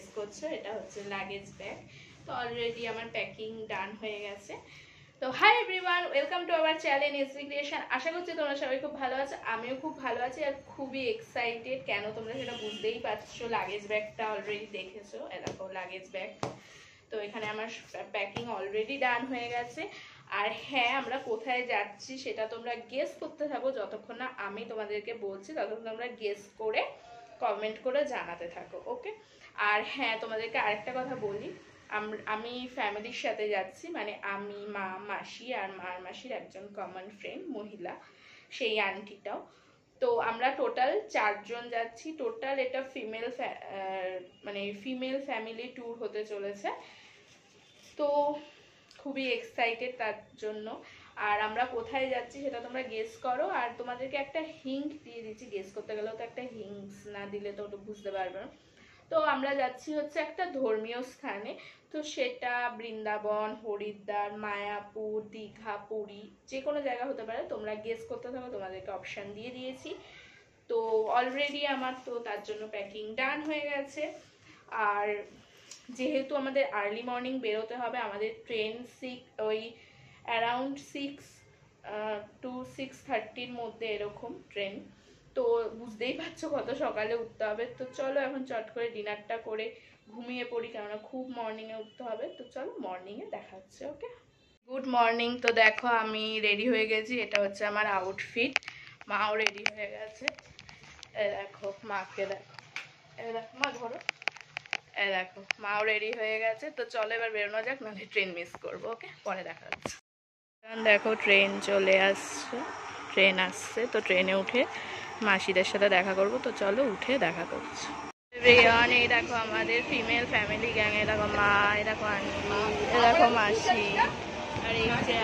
Guess করছো, এটা হচ্ছে লাগেজ ব্যাগ। তো অলরেডি আমার প্যাকিং ডান হয়ে গেছে। তো hi everyone, welcome to our channel SB creation. আশা করছি তোমরা সবাই খুব ভালো আছো, আমিও খুব ভালো আছি আর খুবই এক্সাইটেড। কেন তোমরা সেটা বুঝতেই পারছো, লাগেজ ব্যাগটা অলরেডি দেখেছো, এরকম লাগেজ ব্যাগ। তো এখানে আমার প্যাকিং অলরেডি ডান হয়ে গেছে। আর হ্যাঁ, আমরা কোথায় যাচ্ছি সেটা তোমরা গেস করতে থাকো, যতক্ষণ না আমি তোমাদেরকে বলছি ততক্ষণ তোমরা গেস করে কমেন্ট করে জানাতে থাকো, ওকে? আর হ্যাঁ, তোমাদেরকে আরেকটা কথা বলি, আমি ফ্যামিলির সাথে যাচ্ছি, মানে আমি, মা, মাসি আর মার মাসির একজন কমন ফ্রেন্ড মহিলা, সেই আন্টিটাও। তো আমরা টোটাল 4 জন যাচ্ছি। টোটাল এটা ফিমেল ফ্যামিলি ট্যুর হতে চলেছে। তো খুবই এক্সাইটেড তার জন্য। আর আমরা কোথায় যাচ্ছি সেটা তোমরা গেস করো। আর তোমাদেরকে একটা হিন্ট দিয়ে দিচ্ছি, গেস করতে গেলেও তো একটা হিন্টস না দিলে তো ওটা বুঝতে পারবে না। তো আমরা যাচ্ছি হচ্ছে একটা ধর্মীয় স্থানে। তো সেটা বৃন্দাবন, হরিদ্বার, মায়াপুর, দীঘা, পুরী, যে কোনো জায়গা হতে পারে। তোমরা গেস করতে থাকো, তোমাদেরকে অপশান দিয়ে দিয়েছি। তো অলরেডি আমার তো তার জন্য প্যাকিং ডান হয়ে গেছে। আর যেহেতু আমাদের আর্লি মর্নিং বেরোতে হবে, আমাদের ট্রেন ওই অ্যারাউন্ড 6 to 6:30 মধ্যে এরকম ট্রেন। তো বুঝতেই পারছো কত সকালে উঠতে হবে। তো চলো এখন চট করে ডিনারটা করে ঘুমিয়ে পড়ি, কেননা খুব মর্নিংয়ে উঠতে হবে। তো চলো মর্নিংয়ে দেখা হচ্ছে, ওকে? Good morning. তো দেখো আমি রেডি হয়ে গেছি, এটা হচ্ছে আমার আউটফিট। মাও রেডি হয়ে গেছে, দেখো মাকে, দেখো মা ধরো, দেখো মাও রেডি হয়ে গেছে। তো চলো এবার বেরোনো যাক, নাহলে ট্রেন মিস করবো, ওকে? পরে দেখা হচ্ছে। দেখো ট্রেন চলে আসছে, ট্রেন আসছে। তো ট্রেনে উঠে মাসিদের সাথে দেখা করব। তো চলো উঠে দেখা করছি। এই দেখো আমাদের ফিমেল ফ্যামিলি গ্যাং, এ দেখো মা, এ দেখো আন্টি, এ দেখো মাসি, আর এই যে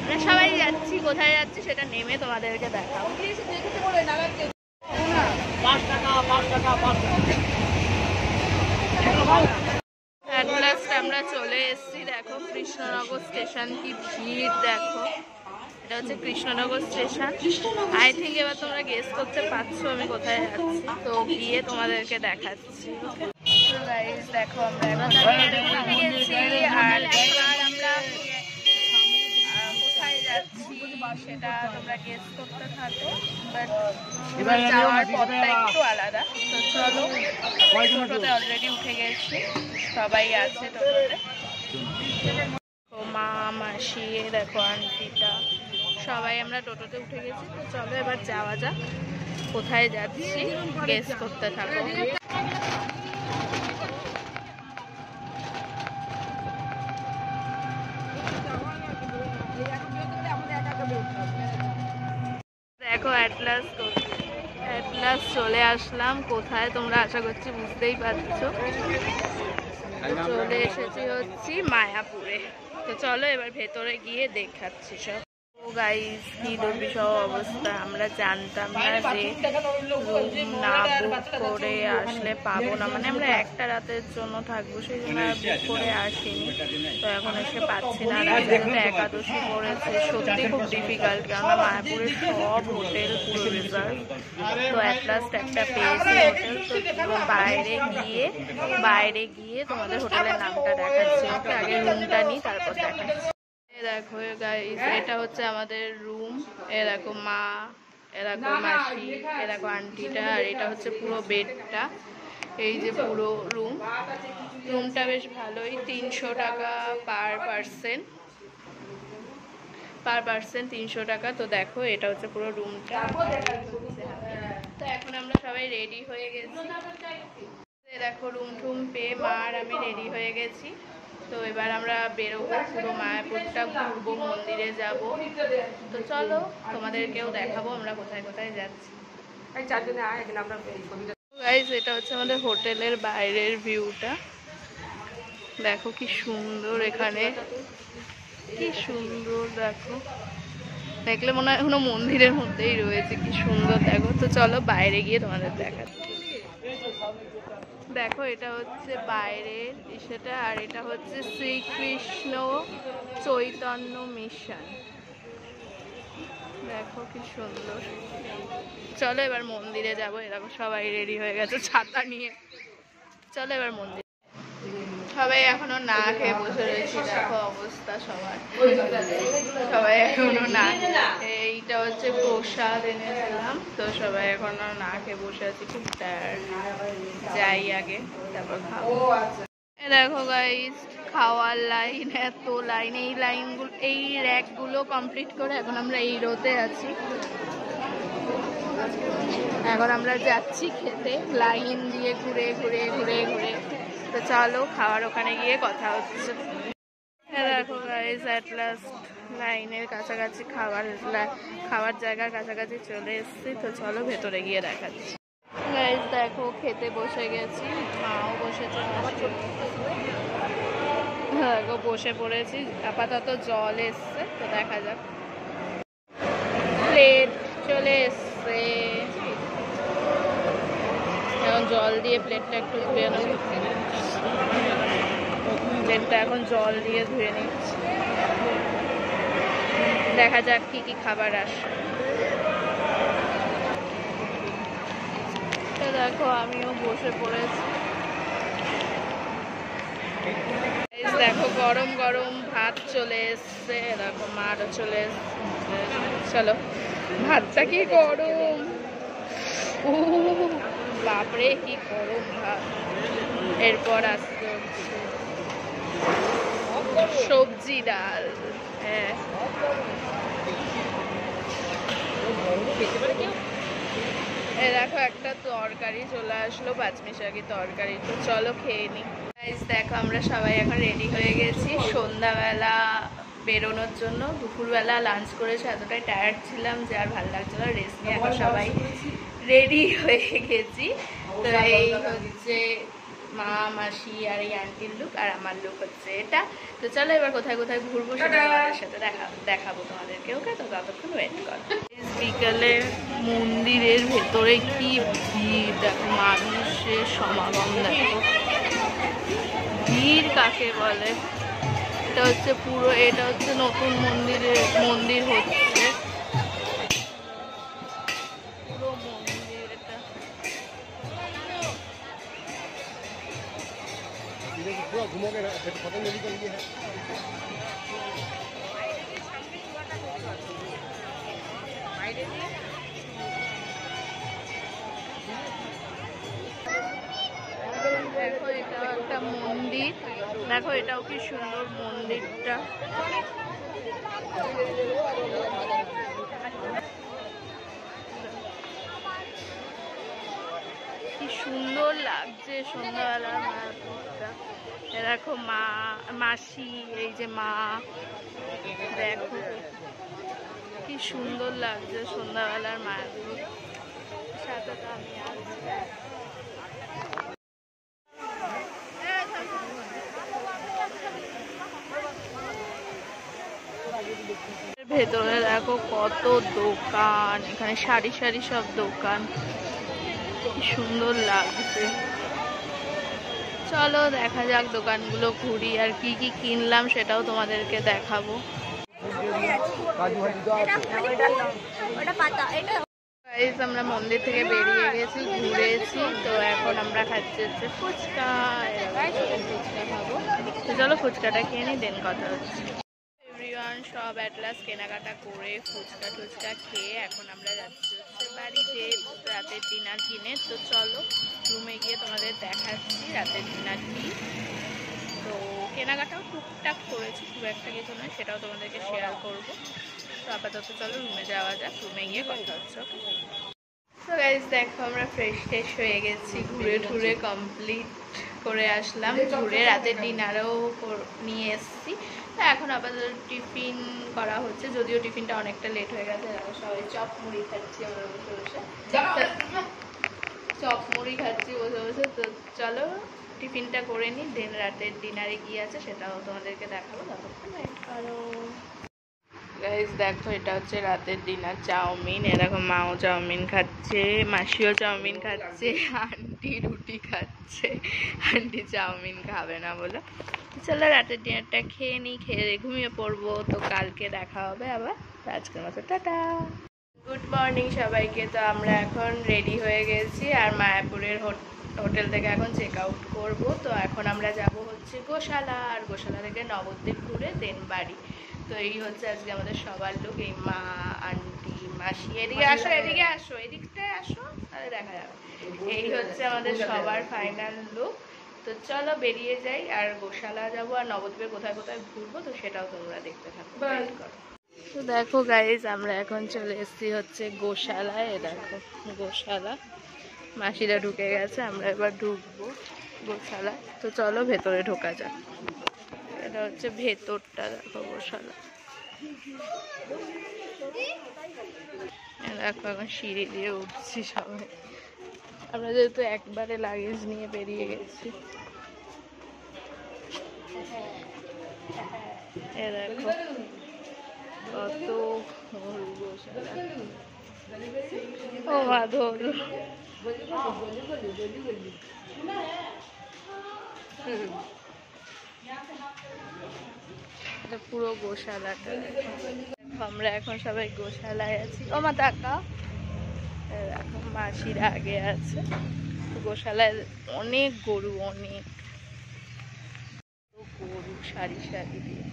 আমরা সবাই যাচ্ছি। কোথায় যাচ্ছি সেটা নেমে তোমাদেরকে দেখাবো। এট লাস্ট আমরা চলে এসেছি। দেখো কৃষ্ণনগর স্টেশন, কি ভিড় দেখো। এটা হচ্ছে কৃষ্ণনগর স্টেশন। আই থিঙ্ক এবার তোমরা গেস করতে পারছো আমি কোথায় যাচ্ছি। তো গিয়ে তোমাদেরকে দেখাচ্ছি, ওকে? তো গাইস দেখো আমরা এখন উঠে গেছি। আর এবার আমরা কোথায় যাচ্ছি সেটা তোমরা গেস করতে থাকো, বাট যাওয়ার পথটা একটু আলাদা। তো চলো, টোটোতে অলরেডি উঠে গেছি, সবাই আছে টোটোতে। মা, মাসি, দেখো আন্টিটা, সবাই আমরা টোটোতে উঠে গেছি। তো চলো এবার যাওয়া যাক, কোথায় যাচ্ছি গেস করতে থাকো। দেখো অ্যাট লাস্ট চলে আসলাম। কোথায় তোমরা আশা করছি বুঝতেই পারছো, চলে এসেছি হচ্ছে মায়াপুরে। তো চলো এবার ভেতরে গিয়ে দেখাচ্ছি সব। ও গাইস, কি দুর্বিষহ অবস্থা। আমরা জানতাম না যে রুম না বুক করে আসলে পাবো না, মানে আমরা একটা রাতের জন্য থাকবো, সেই জন্য আর বুক করে আসিনি। তো এখন এসে পাচ্ছি না। আর যেহেতু একাদশী পড়েছে, সত্যি খুব ডিফিকাল্ট, কেননা মায়াপুরের সব হোটেল পুরো রিজার্ভ। তো অ্যাট লাস্ট একটা পেয়েছি হোটেল। তো বাইরে গিয়ে তোমাদের হোটেলের নামটা দেখাচ্ছি, ওকে? আগে রুমটা নিই, তারপর দেখাচ্ছি। দেখো গাইস, এটা হচ্ছে আমাদের রুম। এ দেখো মা, এ দেখো মাসি, এ দেখো আন্টিটা, আর এটা হচ্ছে পুরো বেডটা। এই যে পুরো রুমটা বেশ ভালোই। 300 টাকা পার পার্সন 300 টাকা। তো দেখো এটা হচ্ছে পুরো রুমটা। তো এখন আমরা সবাই রেডি হয়ে গেছি। দেখো রুম টুম পেয়ে মা আর আমি রেডি হয়ে গেছি। তো এবার আমরা বেরোবো, পুরো মায়াপুরটা ঘুরবো, মন্দিরে যাব। তো চলো তোমাদেরকেও দেখাবো আমরা কোথায় কোথায় যাচ্ছি। গাইস, এটা হচ্ছে আমাদের হোটেলের বাইরের ভিউটা। দেখো কি সুন্দর, এখানে কি সুন্দর। দেখো, দেখলে মনে হয় এখনো মন্দিরের মধ্যেই রয়েছে, কি সুন্দর দেখো। তো চলো বাইরে গিয়ে তোমাদের দেখাচ্ছি। দেখো এটা হচ্ছে বাইরের সেটা, আর এটা হচ্ছে শ্রীকৃষ্ণ চৈতন্য মিশন। দেখো কি সুন্দর। চলো এবার মন্দিরে যাবো। এরকম সবাই রেডি হয়ে গেছে ছাতা নিয়ে। চলো এবার মন্দির। সবাই এখনো না খেয়ে বসে রয়েছে, দেখো অবস্থা সবার। সবাই এখনো না, এইটা হচ্ছে প্রসাদ এনেছিলাম, তো সবাই এখনো না খেয়ে বসে আছি, খুব টায়ার্ড। যাই আগে তারপর খাবো। দেখো গাইস, খাওয়ার লাইন, এত লাইন, এই লাইনগুলো, এই র্যাকগুলো কমপ্লিট করে এখন আমরা এই রোতে আছি। এখন আমরা যাচ্ছি খেতে, লাইন দিয়ে ঘুরে ঘুরে ঘুরে ঘুরে। তো চলো খাওয়ার ওখানে গিয়ে কথা হচ্ছে। দেখো গাইস, অ্যাট লাস্ট লাইনের কাছাকাছি, খাওয়ার জায়গার কাছাকাছি চলে এসেছি। তো চলো ভেতরে গিয়ে দেখাচ্ছি। গাইস দেখো, খেতে বসে গেছি, মাও বসেছে, দেখো বসে পড়েছি। আপাতত জল এসছে, তো দেখা যাক। প্লেট চলে এসছে, এখন জল দিয়ে প্লেটটা একটু ধুয়ে নেব। প্লেটটা এখন জল দিয়ে ধুয়ে নিচ্ছি, দেখা যাক কি কি খাবার আসে। দেখো আমিও বসে পড়েছি। দেখো গরম গরম ভাত চলে এসছে, দেখো মারও চলে এসছে। চলো, ভাতটা কি গরম, বাপরে কি গরম ভাত। এরপর আসতে হচ্ছে সবজি ডাল। হ্যাঁ, দেখো একটা তরকারি চলে আসলো, পাঁচমিশাকি তরকারি। তো চলো খেয়ে নি। দেখো আমরা সবাই এখন রেডি হয়ে গেছি সন্ধ্যাবেলা বেরোনোর জন্য। দুপুরবেলা লাঞ্চ করেছি, এতটাই টায়ার্ড ছিলাম যে আর ভালো লাগছিল, রেস্ট নিয়ে এখন সবাই রেডি হয়ে গেছি। তো এই হচ্ছে মা, মাসি আর এই আন্টির লুক, আর আমার লুক হচ্ছে এটা। তো চলো এবার কোথায় কোথায় ঘুরবো সেটা তোমাদের সাথে দেখাবো তোমাদেরকে। ওকে, তো ততক্ষণ ওয়েট করো। বিকালে মন্দিরের ভেতরে কি ভিড় দেখো, মানুষের সমাগম দেখো। ভিড় কাকে বলে, এটা হচ্ছে পুরো, এটা হচ্ছে নতুন মন্দির হচ্ছে, পুরো মন্দির এটা। দেখো এটাও একটা মন্দির, দেখো এটাও কি সুন্দর মন্দিরটা। কি সুন্দর লাগছে সন্ধ্যাবেলার মায়াপুরটা। দেখো মা, মাসি, এই যে মা, দেখো কি সুন্দর লাগছে সন্ধ্যাবেলার মায়াপুর। সাথে তো আমি আসছি। ভেতরে দেখো কত দোকান, এখানে সারি সারি সব দোকান, কি সুন্দর লাগছে। চলো দেখা যাক, দোকানগুলো ঘুরি, আর কি কি কিনলাম সেটাও তোমাদেরকে দেখাবো। আমরা মন্দির থেকে বেরিয়ে গেছি, ঘুরেছি, তো এখন আমরা খাচ্ছি হচ্ছে ফুচকা। ফুচকা খাবো, তো চলো ফুচকাটা খেয়ে নি, দেন কথা হচ্ছে। এভরিওয়ান, সব অ্যাট লাস্ট কেনাকাটা করে ফুচকা টুচকা খেয়ে এখন আমরা যাচ্ছি হচ্ছে বাড়িতে রাতের ডিনার কিনে। তো চলো রুমে গিয়ে তোমাদের দেখাচ্ছি রাতের ডিনার কি। তো কেনাকাটাও টুকটাক করেছি, খুব একটা কিছু নয়, সেটাও তোমাদেরকে শেয়ার করবো। তো আপাতত চলো রুমে যাওয়া যাক, রুমে গিয়ে কথা হচ্ছে। ওকে, তো গাইস দেখো আমরা ফ্রেশ ট্রেশ হয়ে গেছি, ঘুরে টুরে কমপ্লিট করে আসলাম, ঘুরে রাতের ডিনারও নিয়ে এসেছি। তো এখন আপাতত টিফিন করা হচ্ছে, যদিও টিফিনটা অনেকটা লেট হয়ে গেছে। সবাই চপ মুড়ি খাচ্ছি আমরা বসে বসে, চপ মুড়ি খাচ্ছি বসে বসে। তো চলো টিফিনটা করে নিই, দেন রাতের ডিনারে কি আছে সেটাও তোমাদেরকে দেখাবো, ততক্ষণ ওয়েট করো। গাইস দেখো এটা হচ্ছে রাতের ডিনার, চাউমিন। এরকম মাও চাউমিন খাচ্ছে, মাসিও চাউমিন খাচ্ছে, আন্টি রুটি খাচ্ছে। আন্টি চাউমিন খাবে না বলে। চলো রাতের ডিনারটা খেয়ে নিই, খেয়ে ঘুমিয়ে পড়বো। তো কালকে দেখা হবে আবার। আজকের মতো টাটা, গুড মর্নিং সবাইকে। তো আমরা এখন রেডি হয়ে গেছি, আর মায়াপুরের হোটেল থেকে এখন চেক আউট করবো। তো এখন আমরা যাব হচ্ছে গোশালা, আর গোশালা থেকে নবদ্বীপ ঘুরে দেন বাড়ি। তো এই হচ্ছে আজকে আমাদের সবার লোক, এই মা, আন্টি, মাসি, এদিকে আসো, এদিকে আসো, এদিকটায় আসো, তাহলে দেখা যাবে। এই হচ্ছে আমাদের সবার ফাইনাল লুক। তো চলো বেরিয়ে যাই, আর গোশালা যাবো আর নবদ্বীপে কোথায় কোথায় ঘুরবো, তো সেটাও তোমরা দেখতে থাকো। তো দেখো গাইজ, আমরা এখন চলে এসেছি হচ্ছে গোশালায়। দেখো গোশালা, মাসিরা ঢুকে গেছে, আমরা এবার ঢুকবো গোশালা। তো চলো ভেতরে ঢোকা যাক। এটা হচ্ছে ভেতরটা, দেখো গোশালা। দেখো এখন সিঁড়ি দিয়ে উঠছি সবাই, আমরা যেহেতু একবারে লাগেজ নিয়ে বেরিয়ে গেছি। এ দেখো কত গোশালা, ও মাধব, এটা পুরো গোশালাটা। আমরা এখন সবাই গোশালায় আছি। ও মা টাকা, এখন মাসিরা আগে আছে। গোশালায় অনেক গরু, অনেক গরু সারি সারি দিয়ে।